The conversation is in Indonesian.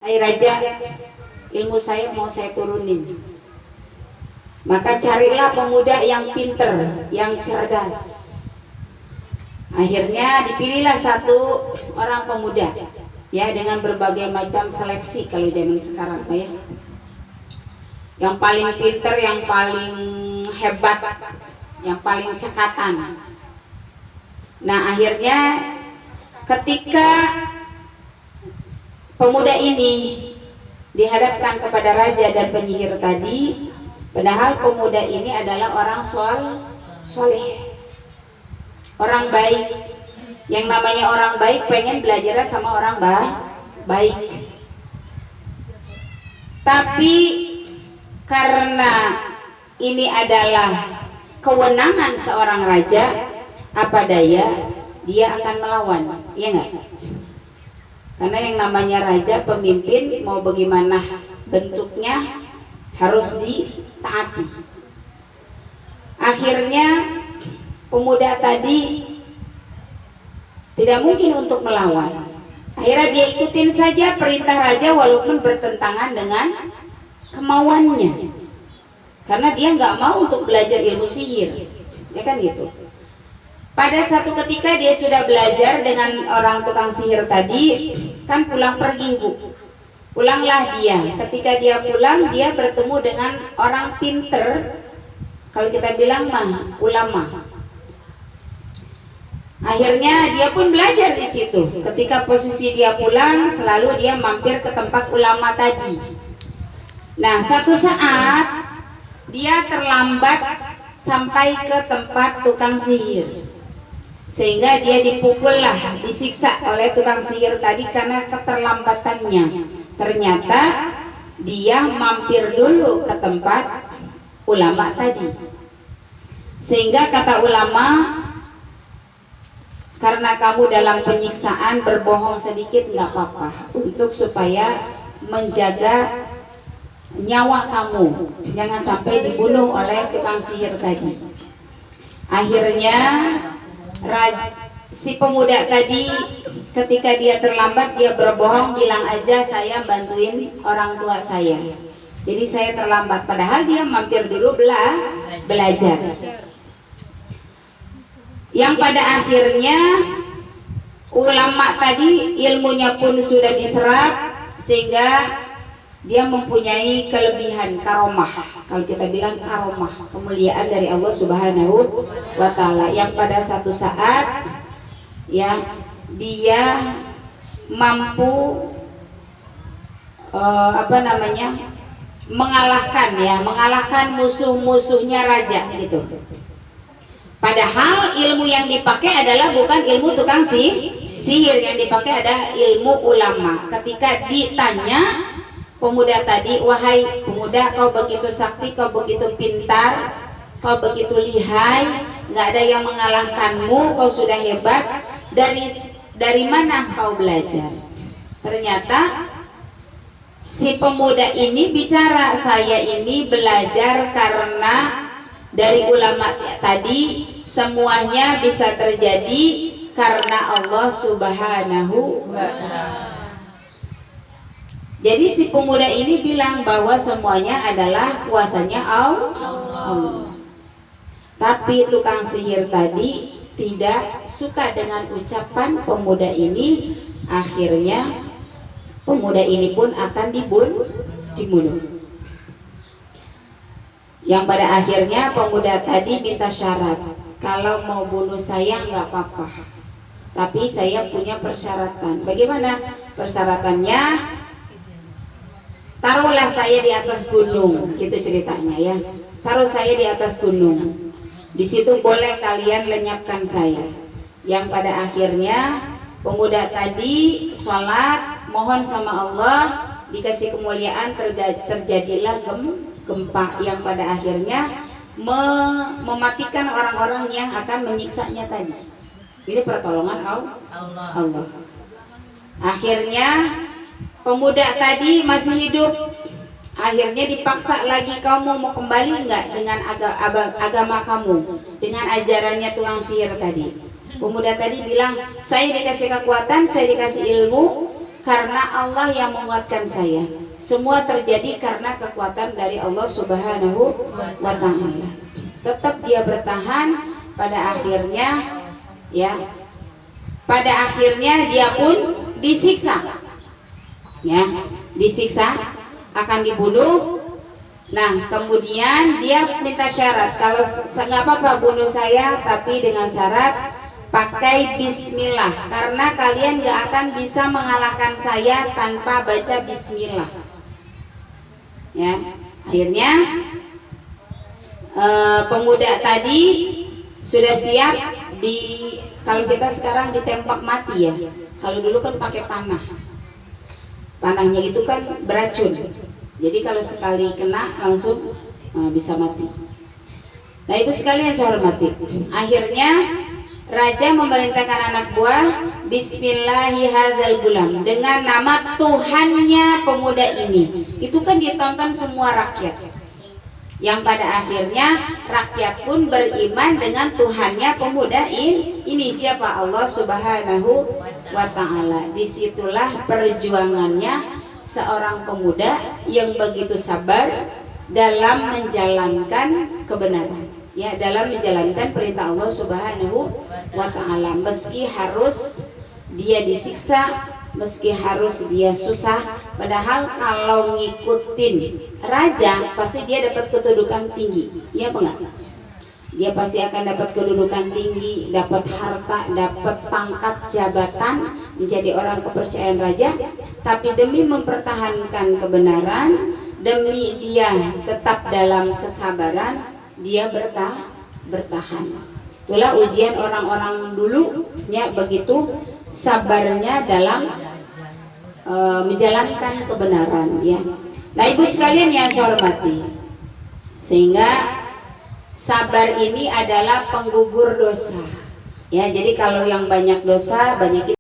"Hai raja, ilmu saya mau saya turunin. Maka carilah pemuda yang pinter, yang cerdas." Akhirnya dipilihlah satu orang pemuda, ya, dengan berbagai macam seleksi kalau zaman sekarang, ya. Yang paling pinter, yang paling hebat, yang paling cekatan. Nah, akhirnya ketika pemuda ini dihadapkan kepada raja dan penyihir tadi, padahal pemuda ini adalah orang soleh, orang baik. Yang namanya orang baik pengen belajar sama orang baik. Tapi karena ini adalah kewenangan seorang raja, apa daya dia akan melawan, iya nggak? Karena yang namanya raja, pemimpin, mau bagaimana bentuknya harus ditaati. Akhirnya pemuda tadi tidak mungkin untuk melawan. Akhirnya dia ikutin saja perintah raja walaupun bertentangan dengan kemauannya. Karena dia nggak mau untuk belajar ilmu sihir, ya kan gitu. Pada satu ketika dia sudah belajar dengan orang tukang sihir tadi, kan pulang pergi, Bu. Pulanglah dia. Ketika dia pulang, dia bertemu dengan orang pinter. Kalau kita bilang mah ulama. Akhirnya dia pun belajar di situ. Ketika posisi dia pulang, selalu dia mampir ke tempat ulama tadi. Nah, satu saat dia terlambat sampai ke tempat tukang sihir, sehingga dia dipukullah, disiksa oleh tukang sihir tadi karena keterlambatannya. Ternyata dia mampir dulu ke tempat ulama tadi, sehingga kata ulama, karena kamu dalam penyiksaan berbohong sedikit nggak apa-apa, untuk supaya menjaga nyawa kamu, jangan sampai dibunuh oleh tukang sihir tadi. Akhirnya si pemuda tadi ketika dia terlambat, dia berbohong, bilang aja saya bantuin orang tua saya, jadi saya terlambat, padahal dia mampir dulu belajar. Yang pada akhirnya ulama tadi ilmunya pun sudah diserap, sehingga dia mempunyai kelebihan karomah. Kalau kita bilang karomah, kemuliaan dari Allah Subhanahu wa Ta'ala, yang pada satu saat ya dia mampu mengalahkan musuh-musuhnya raja gitu. Padahal ilmu yang dipakai adalah bukan ilmu tukang sihir, yang dipakai adalah ilmu ulama. Ketika ditanya pemuda tadi, "Wahai pemuda, kau begitu sakti, kau begitu pintar, kau begitu lihai, nggak ada yang mengalahkanmu, kau sudah hebat, dari mana kau belajar?" Ternyata si pemuda ini bicara, "Saya ini belajar karena dari ulama tadi, semuanya bisa terjadi karena Allah Subhanahu wa Ta'ala." Jadi si pemuda ini bilang bahwa semuanya adalah kuasanya Allah. Tapi tukang sihir tadi tidak suka dengan ucapan pemuda ini. Akhirnya pemuda ini pun akan dibunuh. Yang pada akhirnya pemuda tadi minta syarat, "Kalau mau bunuh saya nggak apa-apa, tapi saya punya persyaratan." Bagaimana persyaratannya? "Taruhlah saya di atas gunung," gitu ceritanya ya. "Taruh saya di atas gunung, di situ boleh kalian lenyapkan saya." Yang pada akhirnya pemuda tadi sholat, mohon sama Allah, dikasih kemuliaan, terjadilah gempa yang pada akhirnya mematikan orang-orang yang akan menyiksanya tadi. Ini pertolongan Allah. Akhirnya pemuda tadi masih hidup. Akhirnya dipaksa lagi, "Kamu mau kembali enggak dengan agama kamu, dengan ajarannya tukang sihir tadi?" Pemuda tadi bilang, "Saya dikasih kekuatan, saya dikasih ilmu, karena Allah yang menguatkan saya. Semua terjadi karena kekuatan dari Allah Subhanahu wa Ta'ala. Tetap dia bertahan, pada akhirnya ya, pada akhirnya dia pun disiksa, ya, disiksa, akan dibunuh. Nah kemudian dia minta syarat, kalau nggak apa-apa bunuh saya, tapi dengan syarat pakai bismillah, karena kalian gak akan bisa mengalahkan saya tanpa baca bismillah. Ya, akhirnya pemuda tadi sudah siap kalau kita sekarang ditembak mati ya. Kalau dulu kan pakai panah. Panahnya itu kan beracun. Jadi kalau sekali kena langsung bisa mati. Nah ibu sekalian saya hormati, akhirnya raja memerintahkan anak buah, Bismillahirrahmanirrahim, dengan nama Tuhannya pemuda ini. Itu kan ditonton semua rakyat, yang pada akhirnya rakyat pun beriman dengan Tuhannya pemuda ini. Siapa? Allah Subhanahu wa Ta'ala. Disitulah perjuangannya seorang pemuda yang begitu sabar dalam menjalankan kebenaran, ya, dalam menjalankan perintah Allah Subhanahu wa Ta'ala, meski harus dia disiksa, meski harus dia susah. Padahal kalau ngikutin raja pasti dia dapat kedudukan tinggi, ya apa enggak? Dia pasti akan dapat kedudukan tinggi, dapat harta, dapat pangkat jabatan, menjadi orang kepercayaan raja. Tapi demi mempertahankan kebenaran, demi dia tetap dalam kesabaran, dia bertahan. Itulah ujian orang-orang dulu, ya, begitu sabarnya dalam menjalankan kebenaran, ya. Nah ibu sekalian yang saya hormati, sehingga sabar ini adalah penggugur dosa, ya. Jadi kalau yang banyak dosa, banyak